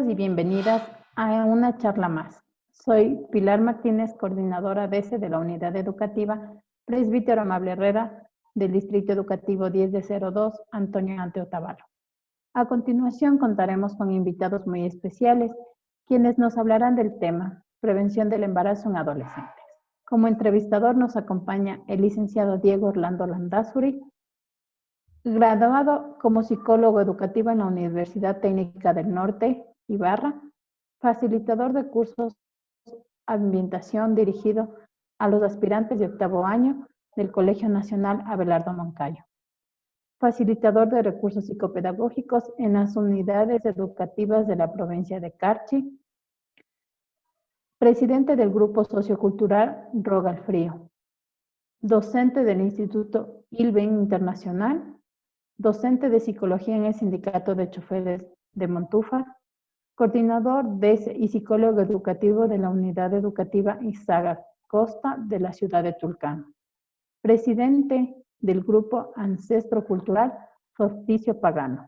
Bienvenidos y bienvenidas a una charla más. Soy Pilar Martínez, coordinadora DC de la Unidad Educativa Presbítero Amable Herrera del Distrito Educativo 10 de 02, Antonio Ante Otavalo. A continuación contaremos con invitados muy especiales, quienes nos hablarán del tema prevención del embarazo en adolescentes. Como entrevistador nos acompaña el licenciado Diego Orlando Landázuri, graduado como psicólogo educativo en la Universidad Técnica del Norte, Ibarra, facilitador de cursos ambientación dirigido a los aspirantes de octavo año del Colegio Nacional Abelardo Moncayo, facilitador de recursos psicopedagógicos en las unidades educativas de la provincia de Carchi, presidente del Grupo Sociocultural Roga al Frío, docente del Instituto ILBEN Internacional, docente de psicología en el Sindicato de Choferes de Montúfar, coordinador y psicólogo educativo de la Unidad Educativa Izaga Costa de la ciudad de Tulcán, presidente del Grupo Ancestro Cultural Solsticio Pagano,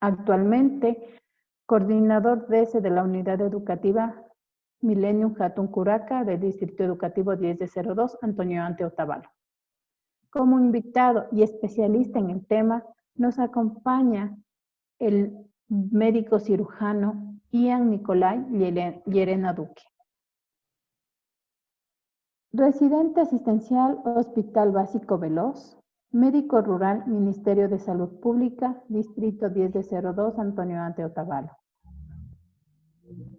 actualmente coordinador de la Unidad Educativa Millennium Hatun Curaca del Distrito Educativo 10 de 02, Antonio Ante Otavalo. Como invitado y especialista en el tema, nos acompaña el médico cirujano Ian Nicolai Llerena Duque. Residente asistencial Hospital Básico Veloz, médico rural Ministerio de Salud Pública, Distrito 10 de 02, Antonio Ante Otavalo.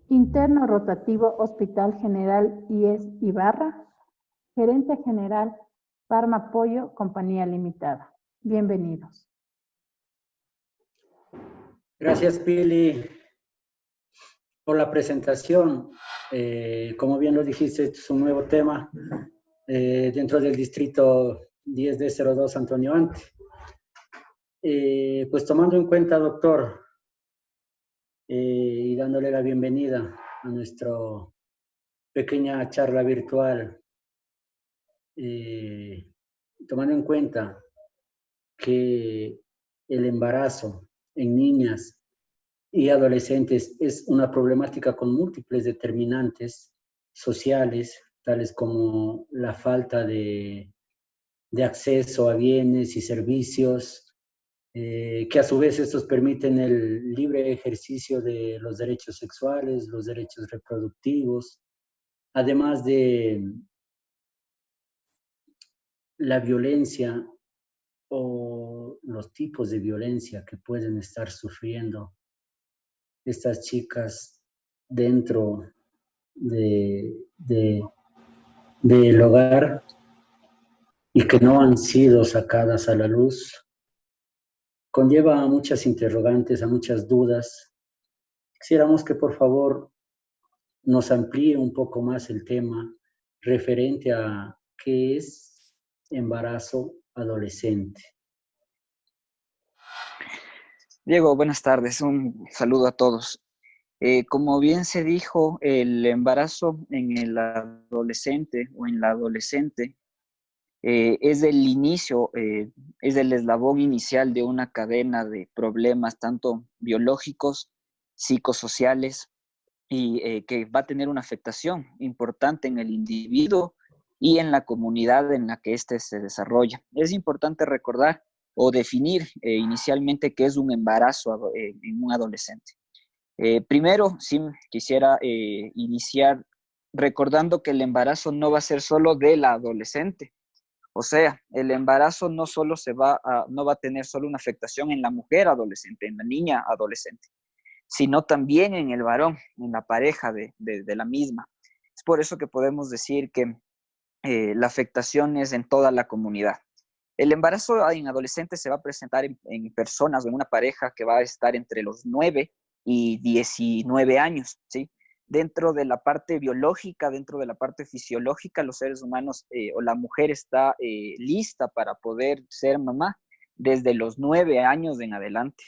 Interno rotativo Hospital General IES Ibarra, gerente general Parma Pollo, Compañía Limitada. Bienvenidos. Gracias, Pili, por la presentación. Como bien lo dijiste, es un nuevo tema dentro del distrito 10 de 02 Antonio Ante. Pues tomando en cuenta, doctor, y dándole la bienvenida a nuestra pequeña charla virtual, tomando en cuenta que el embarazo en niñas y adolescentes es una problemática con múltiples determinantes sociales, tales como la falta de acceso a bienes y servicios, que a su vez estos permiten el libre ejercicio de los derechos sexuales, los derechos reproductivos, además de la violencia o los tipos de violencia que pueden estar sufriendo estas chicas dentro del hogar y que no han sido sacadas a la luz, conlleva a muchas interrogantes, a muchas dudas. Quisiéramos que por favor nos amplíe un poco más el tema referente a qué es embarazo adolescente. Diego, buenas tardes, un saludo a todos. Como bien se dijo, el embarazo en el adolescente o en la adolescente es el inicio, es el eslabón inicial de una cadena de problemas tanto biológicos, psicosociales y que va a tener una afectación importante en el individuo y en la comunidad en la que éste se desarrolla. Es importante recordar o definir inicialmente qué es un embarazo en un adolescente. Primero, sí quisiera iniciar recordando que el embarazo no va a ser solo del adolescente. O sea, el embarazo no va a tener solo una afectación en la mujer adolescente, en la niña adolescente, sino también en el varón, en la pareja de la misma. Es por eso que podemos decir que la afectación es en toda la comunidad. El embarazo en adolescentes se va a presentar en personas o en una pareja que va a estar entre los 9 y 19 años, ¿sí? Dentro de la parte biológica, dentro de la parte fisiológica, los seres humanos o la mujer está lista para poder ser mamá desde los 9 años en adelante.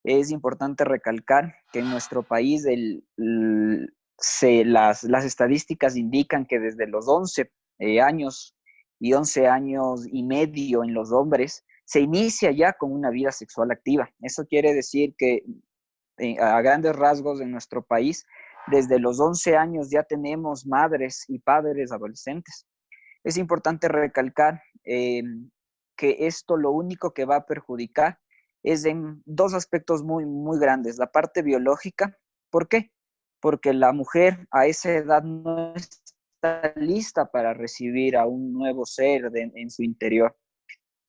Es importante recalcar que en nuestro país las estadísticas indican que desde los 11 años y 11 años y medio en los hombres se inicia ya con una vida sexual activa. Eso quiere decir que a grandes rasgos en nuestro país, desde los 11 años ya tenemos madres y padres adolescentes. Es importante recalcar que esto lo único que va a perjudicar es en dos aspectos muy, muy grandes. La parte biológica, ¿por qué? Porque la mujer a esa edad no está lista para recibir a un nuevo ser en su interior.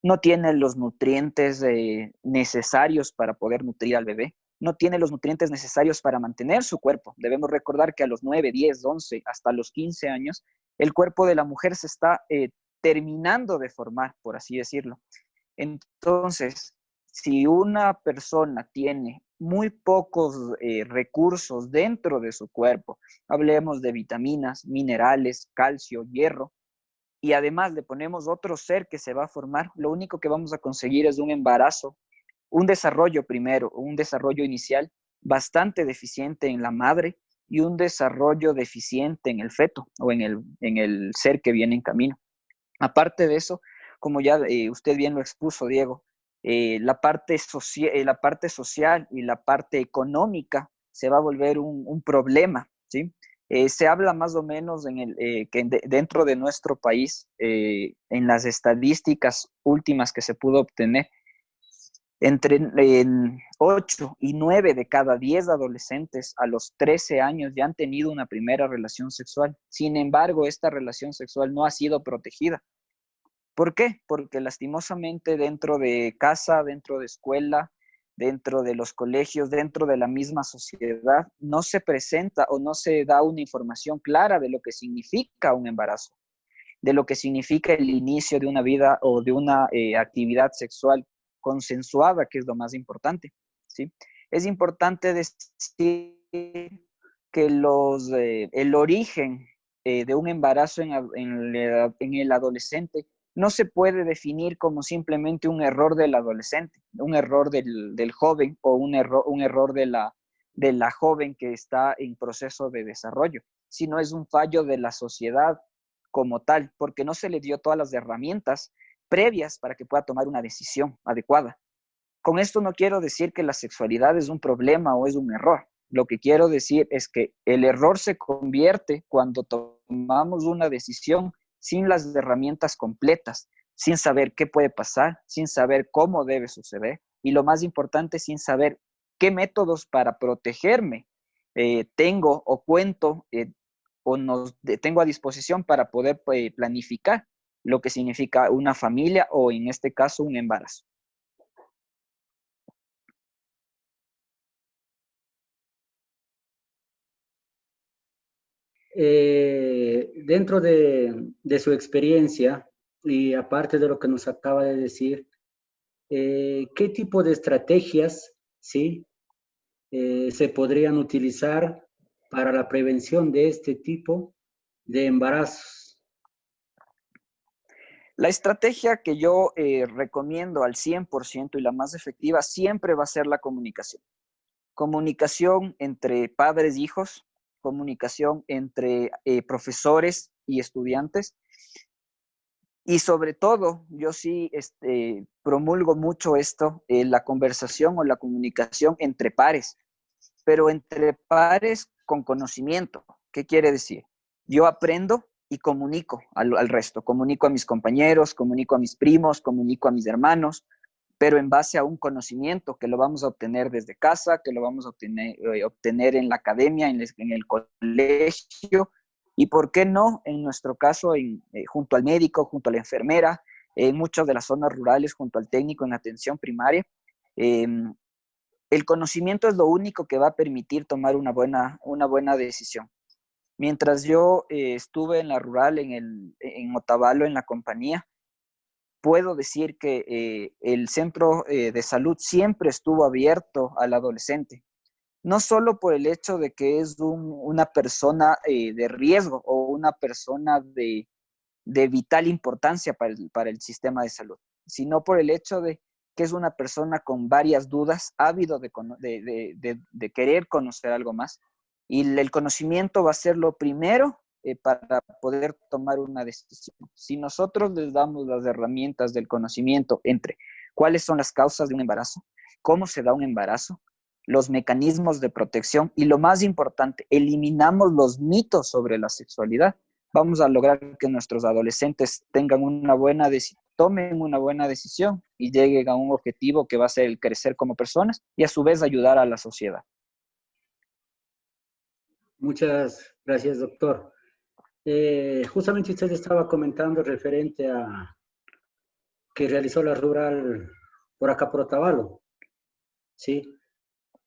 No tiene los nutrientes necesarios para poder nutrir al bebé, no tiene los nutrientes necesarios para mantener su cuerpo. Debemos recordar que a los 9, 10, 11, hasta los 15 años, el cuerpo de la mujer se está terminando de formar, por así decirlo. Entonces, si una persona tiene muy pocos recursos dentro de su cuerpo, hablemos de vitaminas, minerales, calcio, hierro, y además le ponemos otro ser que se va a formar, lo único que vamos a conseguir es un embarazo, un desarrollo primero, un desarrollo inicial bastante deficiente en la madre y un desarrollo deficiente en el feto o en el ser que viene en camino. Aparte de eso, como ya usted bien lo expuso, Diego, la parte social y la parte económica se va a volver un problema, ¿sí? Se habla más o menos dentro de nuestro país, en las estadísticas últimas que se pudo obtener, entre 8 y 9 de cada 10 adolescentes a los 13 años ya han tenido una primera relación sexual. Sin embargo, esta relación sexual no ha sido protegida. ¿Por qué? Porque lastimosamente dentro de casa, dentro de escuela, dentro de los colegios, dentro de la misma sociedad, no se presenta o no se da una información clara de lo que significa un embarazo, de lo que significa el inicio de una vida o de una actividad sexual consensuada, que es lo más importante, ¿sí? Es importante decir que el origen de un embarazo en el adolescente no se puede definir como simplemente un error del adolescente, un error del joven o un error de la joven que está en proceso de desarrollo, sino es un fallo de la sociedad como tal, porque no se le dio todas las herramientas previas para que pueda tomar una decisión adecuada. Con esto no quiero decir que la sexualidad es un problema o es un error. Lo que quiero decir es que el error se convierte cuando tomamos una decisión sin las herramientas completas, sin saber qué puede pasar, sin saber cómo debe suceder y lo más importante, sin saber qué métodos para protegerme tengo o cuento tengo a disposición para poder planificar lo que significa una familia o en este caso un embarazo. Dentro de su experiencia y aparte de lo que nos acaba de decir, ¿qué tipo de estrategias, sí, se podrían utilizar para la prevención de este tipo de embarazos? La estrategia que yo recomiendo al 100% y la más efectiva siempre va a ser la comunicación. Comunicación entre padres e hijos, comunicación entre profesores y estudiantes. Y sobre todo, yo sí promulgo mucho esto, la conversación o la comunicación entre pares, pero entre pares con conocimiento. ¿Qué quiere decir? Yo aprendo y comunico al resto, comunico a mis compañeros, comunico a mis primos, comunico a mis hermanos, pero en base a un conocimiento que lo vamos a obtener desde casa, que lo vamos a obtener en la academia, en el colegio, y por qué no, en nuestro caso, junto al médico, junto a la enfermera, en muchas de las zonas rurales, junto al técnico en atención primaria. El conocimiento es lo único que va a permitir tomar una buena decisión. Mientras yo estuve en la rural, en Otavalo, en la compañía, puedo decir que el centro de salud siempre estuvo abierto al adolescente, no solo por el hecho de que es una persona de riesgo o una persona de vital importancia para el sistema de salud, sino por el hecho de que es una persona con varias dudas, ávido de querer conocer algo más. Y el conocimiento va a ser lo primero para poder tomar una decisión. Si nosotros les damos las herramientas del conocimiento entre cuáles son las causas de un embarazo, cómo se da un embarazo, los mecanismos de protección y lo más importante, eliminamos los mitos sobre la sexualidad, vamos a lograr que nuestros adolescentes tengan tomen una buena decisión y lleguen a un objetivo que va a ser el crecer como personas y a su vez ayudar a la sociedad. Muchas gracias, doctor. Justamente usted estaba comentando referente a que realizó la rural por acá por Otavalo, ¿sí?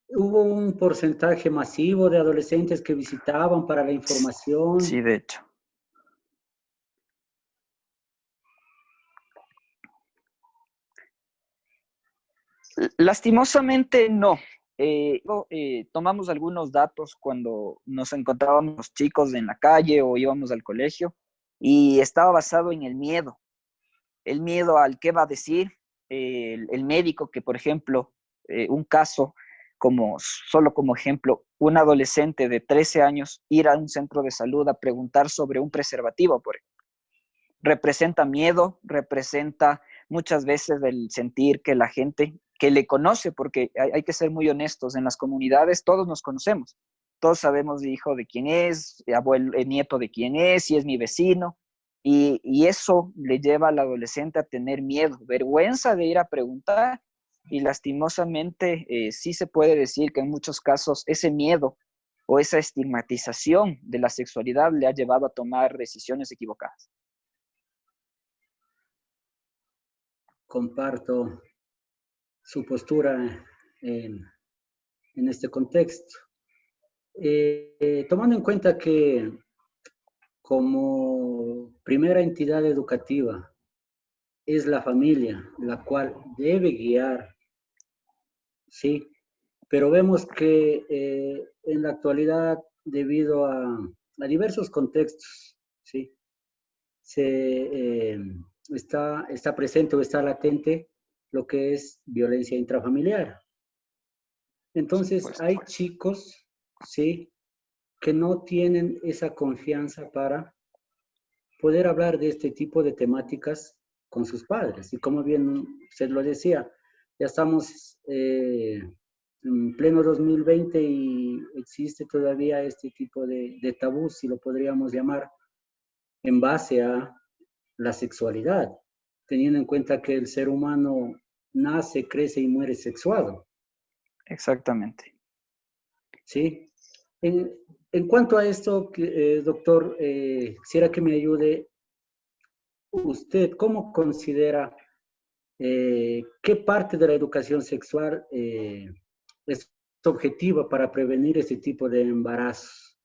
¿Hubo un porcentaje masivo de adolescentes que visitaban para la información? Sí, de hecho. Lastimosamente no. Tomamos algunos datos cuando nos encontrábamos los chicos en la calle o íbamos al colegio y estaba basado en el miedo al qué va a decir el médico, que por ejemplo, un caso solo como ejemplo, un adolescente de 13 años ir a un centro de salud a preguntar sobre un preservativo, por ejemplo, representa miedo, representa muchas veces el sentir que la gente que le conoce, porque hay que ser muy honestos, en las comunidades todos nos conocemos, todos sabemos hijo de quién es, abuelo, nieto de quién es, si es mi vecino, y eso le lleva al adolescente a tener miedo, vergüenza de ir a preguntar, y lastimosamente sí se puede decir que en muchos casos ese miedo o esa estigmatización de la sexualidad le ha llevado a tomar decisiones equivocadas. Comparto su postura en este contexto. Tomando en cuenta que como primera entidad educativa es la familia la cual debe guiar, ¿sí? Pero vemos que en la actualidad, debido a diversos contextos, ¿sí? Está presente o está latente lo que es violencia intrafamiliar. Entonces, hay chicos, ¿sí?, que no tienen esa confianza para poder hablar de este tipo de temáticas con sus padres. Y como bien usted lo decía, ya estamos en pleno 2020 y existe todavía este tipo de tabú, si lo podríamos llamar, en base a la sexualidad, teniendo en cuenta que el ser humano nace, crece y muere sexuado. Exactamente. ¿Sí? En cuanto a esto, doctor, quisiera que me ayude usted, ¿cómo considera qué parte de la educación sexual es objetiva para prevenir este tipo de embarazos?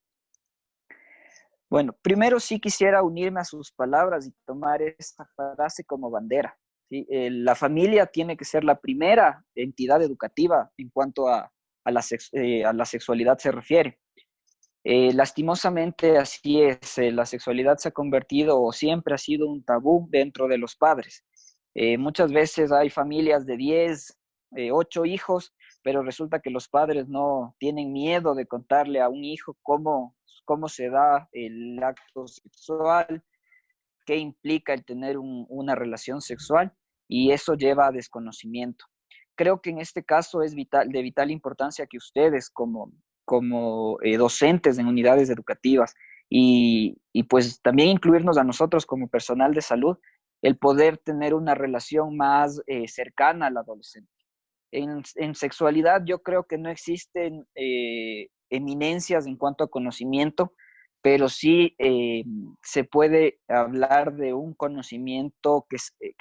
Bueno, primero sí quisiera unirme a sus palabras y tomar esta frase como bandera, ¿sí? La familia tiene que ser la primera entidad educativa en cuanto a la sexualidad se refiere. Lastimosamente así es, la sexualidad se ha convertido o siempre ha sido un tabú dentro de los padres. Muchas veces hay familias de 10, 8 hijos, pero resulta que los padres no tienen miedo de contarle a un hijo cómo se da el acto sexual, qué implica el tener una relación sexual, y eso lleva a desconocimiento. Creo que en este caso es de vital importancia que ustedes como docentes en unidades educativas y pues también incluirnos a nosotros como personal de salud, el poder tener una relación más cercana al adolescente. En sexualidad yo creo que no existen eminencias en cuanto a conocimiento, pero sí se puede hablar de un conocimiento que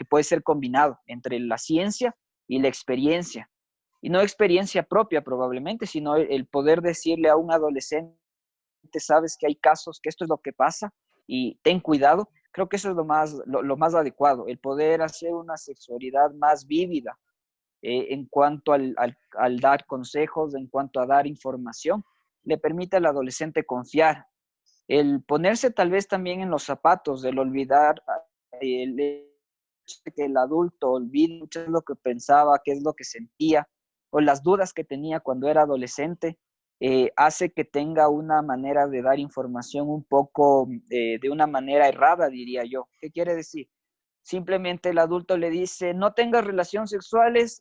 puede ser combinado entre la ciencia y la experiencia. Y no experiencia propia probablemente, sino el poder decirle a un adolescente, sabes que hay casos, que esto es lo que pasa y ten cuidado. Creo que eso es lo más adecuado, el poder hacer una sexualidad más vívida, en cuanto al dar consejos, en cuanto a dar información, le permite al adolescente confiar. El ponerse tal vez también en los zapatos, el olvidar, el que el adulto olvide qué es lo que pensaba, qué es lo que sentía, o las dudas que tenía cuando era adolescente, hace que tenga una manera de dar información un poco de una manera errada, diría yo. ¿Qué quiere decir? simplemente el adulto le dice, no tengas relaciones sexuales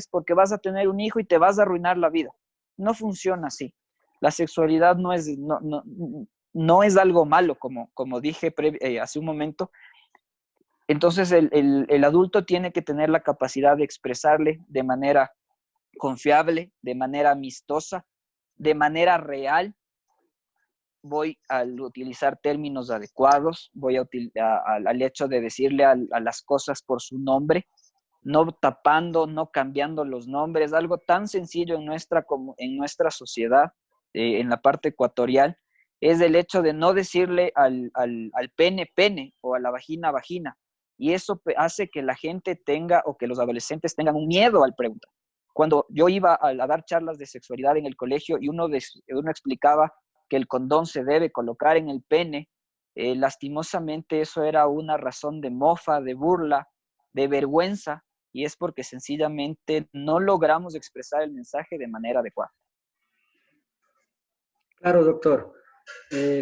porque vas a tener un hijo y te vas a arruinar la vida. No funciona así. La sexualidad no es algo malo, como dije hace un momento. Entonces el adulto tiene que tener la capacidad de expresarle de manera confiable, de manera amistosa, de manera real. Voy a utilizar términos adecuados, voy al hecho de decirle a las cosas por su nombre, no tapando, no cambiando los nombres, algo tan sencillo en nuestra sociedad, en la parte ecuatorial, es el hecho de no decirle al pene pene o a la vagina vagina, y eso hace que la gente tenga o que los adolescentes tengan un miedo al preguntar. Cuando yo iba a dar charlas de sexualidad en el colegio y uno explicaba que el condón se debe colocar en el pene, lastimosamente eso era una razón de mofa, de burla, de vergüenza, y es porque sencillamente no logramos expresar el mensaje de manera adecuada. Claro, doctor.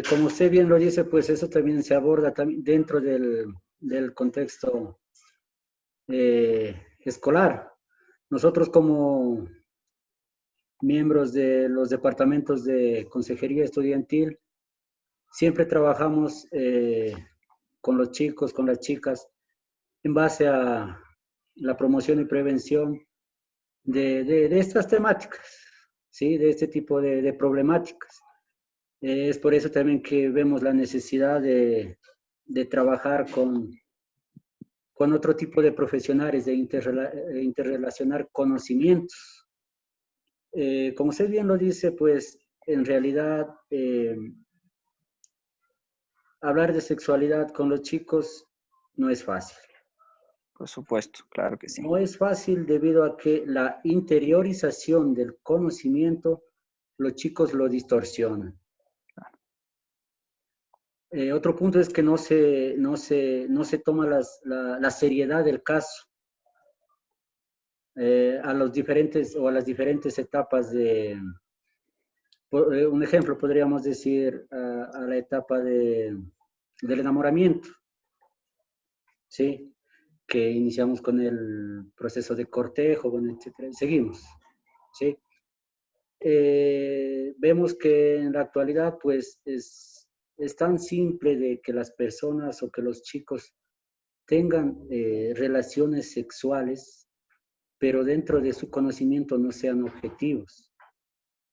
Como usted bien lo dice, pues eso también se aborda también dentro del contexto escolar. Nosotros como miembros de los departamentos de consejería estudiantil, siempre trabajamos con los chicos, con las chicas, en base a la promoción y prevención de estas temáticas, ¿sí? De este tipo de problemáticas. Es por eso también que vemos la necesidad de trabajar con otro tipo de profesionales, de interrelacionar conocimientos. Como usted bien lo dice, pues en realidad hablar de sexualidad con los chicos no es fácil. Por supuesto, claro que sí. No es fácil debido a que la interiorización del conocimiento, los chicos lo distorsionan. Otro punto es que no se toma la seriedad del caso a las diferentes etapas un ejemplo podríamos decir a la etapa del enamoramiento, ¿sí? Que iniciamos con el proceso de cortejo, bueno, etcétera, y seguimos, ¿sí? Vemos que en la actualidad pues es tan simple de que las personas o que los chicos tengan relaciones sexuales, pero dentro de su conocimiento no sean objetivos.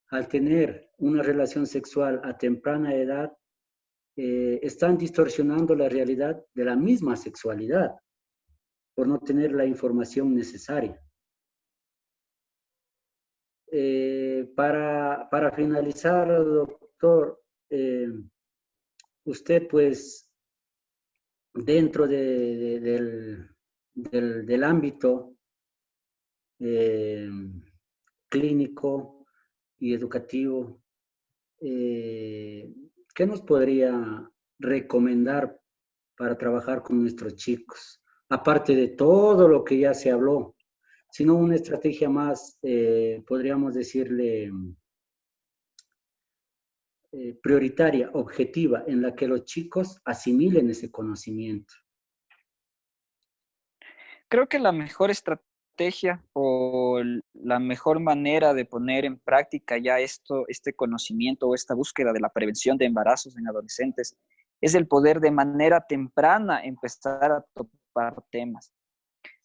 Al tener una relación sexual a temprana edad, están distorsionando la realidad de la misma sexualidad por no tener la información necesaria. Para finalizar, doctor, usted pues dentro del ámbito clínico y educativo, ¿qué nos podría recomendar para trabajar con nuestros chicos? Aparte de todo lo que ya se habló, sino una estrategia más, podríamos decirle, prioritaria, objetiva, en la que los chicos asimilen ese conocimiento. Creo que la mejor estrategia o la mejor manera de poner en práctica ya este conocimiento o esta búsqueda de la prevención de embarazos en adolescentes es el poder de manera temprana empezar a topar temas.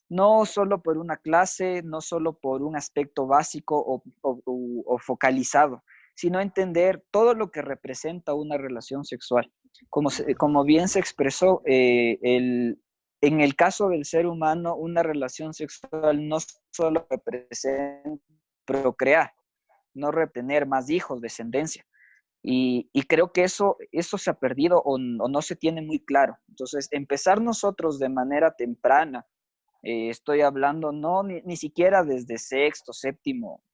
No solo por una clase, no solo por un aspecto básico o focalizado, sino entender todo lo que representa una relación sexual. Como bien se expresó, en el caso del ser humano, una relación sexual no solo representa procrear, no retener más hijos, descendencia. Y creo que eso se ha perdido o no se tiene muy claro. Entonces, empezar nosotros de manera temprana, estoy hablando ni siquiera desde sexto, séptimo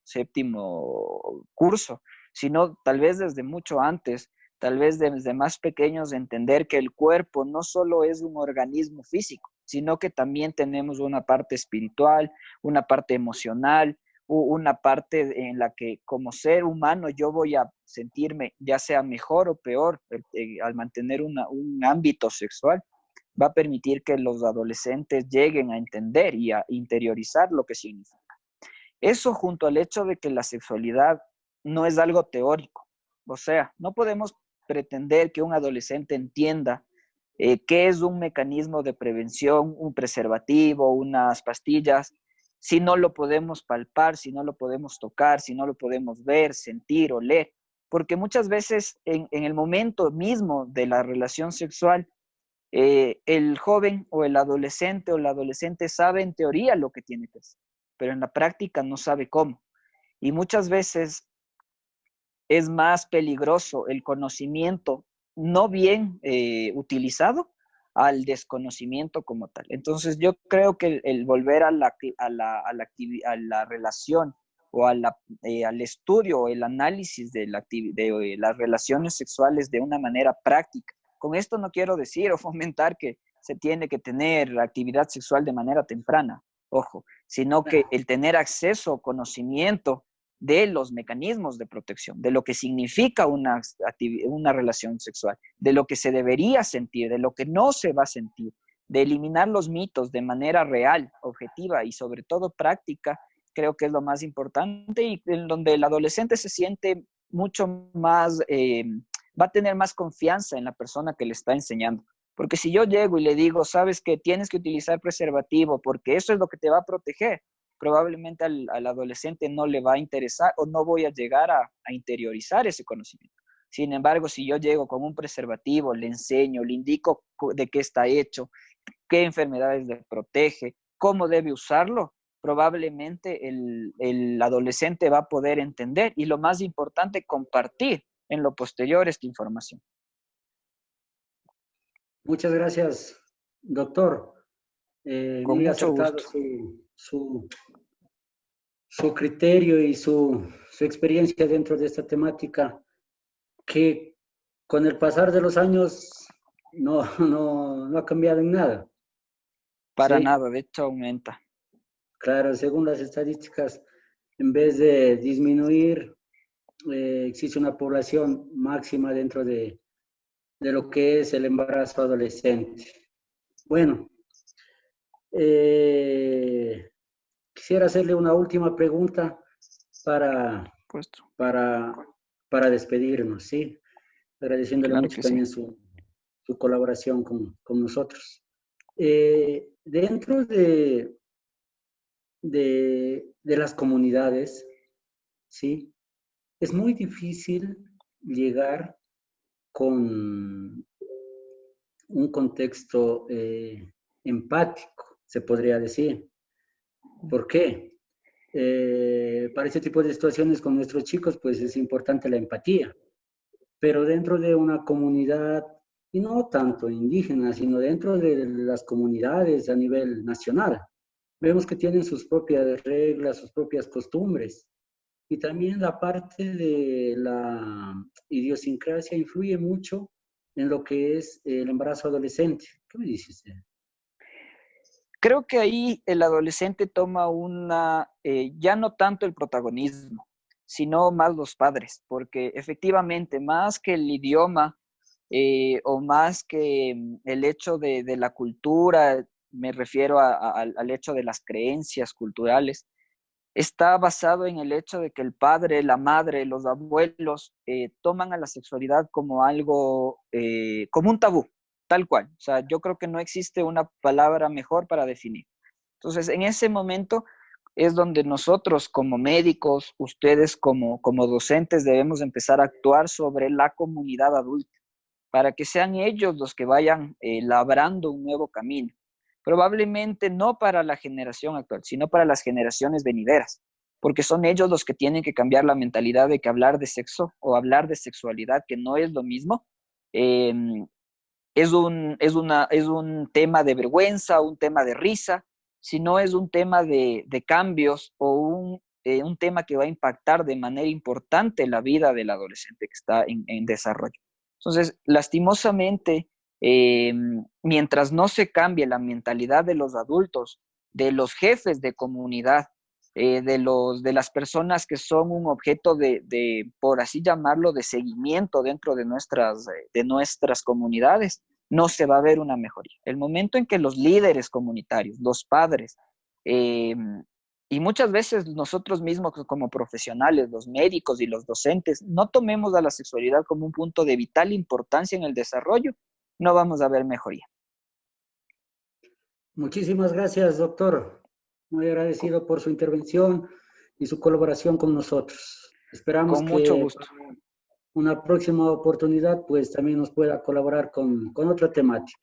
curso, sino tal vez desde mucho antes, tal vez desde más pequeños, entender que el cuerpo no solo es un organismo físico, sino que también tenemos una parte espiritual, una parte emocional, una parte en la que como ser humano yo voy a sentirme ya sea mejor o peor al mantener un ámbito sexual. va a permitir que los adolescentes lleguen a entender y a interiorizar lo que significa. Eso junto al hecho de que la sexualidad no es algo teórico. O sea, no podemos pretender que un adolescente entienda qué es un mecanismo de prevención, un preservativo, unas pastillas, si no lo podemos palpar, si no lo podemos tocar, si no lo podemos ver, sentir, oler. Porque muchas veces en el momento mismo de la relación sexual, el joven o el adolescente o la adolescente sabe en teoría lo que tiene que hacer, pero en la práctica no sabe cómo. Y muchas veces es más peligroso el conocimiento no bien utilizado al desconocimiento como tal. Entonces yo creo que el volver a la relación o al estudio o el análisis de las relaciones sexuales de una manera práctica. Con esto no quiero decir o fomentar que se tiene que tener actividad sexual de manera temprana, ojo, sino que el tener acceso o conocimiento de los mecanismos de protección, de lo que significa una relación sexual, de lo que se debería sentir, de lo que no se va a sentir, de eliminar los mitos de manera real, objetiva y sobre todo práctica, creo que es lo más importante y en donde el adolescente se siente mucho más, va a tener más confianza en la persona que le está enseñando. Porque si yo llego y le digo, sabes que tienes que utilizar preservativo porque eso es lo que te va a proteger, probablemente al adolescente no le va a interesar o no voy a llegar a interiorizar ese conocimiento. Sin embargo, si yo llego con un preservativo, le enseño, le indico de qué está hecho, qué enfermedades le protege, cómo debe usarlo, probablemente el adolescente va a poder entender y lo más importante, compartir en lo posterior esta información. Muchas gracias, doctor. Con Muy mucho acertado gusto. su criterio y su experiencia dentro de esta temática, que con el pasar de los años no ha cambiado en nada. Para ¿Sí? nada, de hecho aumenta. Claro, según las estadísticas, en vez de disminuir, existe una población máxima dentro de lo que es el embarazo adolescente. Bueno, quisiera hacerle una última pregunta para, Puesto. para, para despedirnos, ¿sí? Agradeciéndole Claro mucho que sí. también su colaboración con nosotros. Dentro de las comunidades, ¿sí? Es muy difícil llegar con un contexto empático, se podría decir. ¿Por qué? Para ese tipo de situaciones con nuestros chicos, pues es importante la empatía. Pero dentro de una comunidad, y no tanto indígena, sino dentro de las comunidades a nivel nacional, vemos que tienen sus propias reglas, sus propias costumbres. Y también la parte de la idiosincrasia influye mucho en lo que es el embarazo adolescente. ¿Qué me dice usted? Creo que ahí el adolescente toma ya no tanto el protagonismo, sino más los padres, porque efectivamente, más que el idioma o más que el hecho de la cultura, me refiero al hecho de las creencias culturales, está basado en el hecho de que el padre, la madre, los abuelos toman a la sexualidad como algo, como un tabú, tal cual. O sea, yo creo que no existe una palabra mejor para definir. Entonces, en ese momento es donde nosotros como médicos, ustedes como docentes, debemos empezar a actuar sobre la comunidad adulta para que sean ellos los que vayan labrando un nuevo camino. Probablemente no para la generación actual, sino para las generaciones venideras, porque son ellos los que tienen que cambiar la mentalidad de que hablar de sexo o hablar de sexualidad, que no es lo mismo, eh, es un tema de vergüenza, un tema de risa, sino es un tema de cambios o un tema que va a impactar de manera importante la vida del adolescente que está en desarrollo. Entonces, lastimosamente, mientras no se cambie la mentalidad de los adultos, de los jefes de comunidad, de las personas que son un objeto por así llamarlo, de seguimiento dentro de nuestras comunidades, no se va a ver una mejoría. El momento en que los líderes comunitarios, los padres, y muchas veces nosotros mismos como profesionales, los médicos y los docentes, no tomemos a la sexualidad como un punto de vital importancia en el desarrollo, no vamos a ver mejoría. Muchísimas gracias, doctor. Muy agradecido por su intervención y su colaboración con nosotros. Esperamos Con mucho que gusto. una próxima oportunidad pues también nos pueda colaborar con otra temática.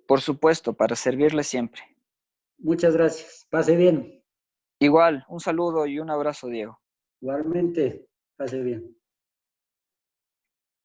Por supuesto, para servirle siempre. Muchas gracias. Pase bien. Igual, un saludo y un abrazo, Diego. Igualmente, pase bien.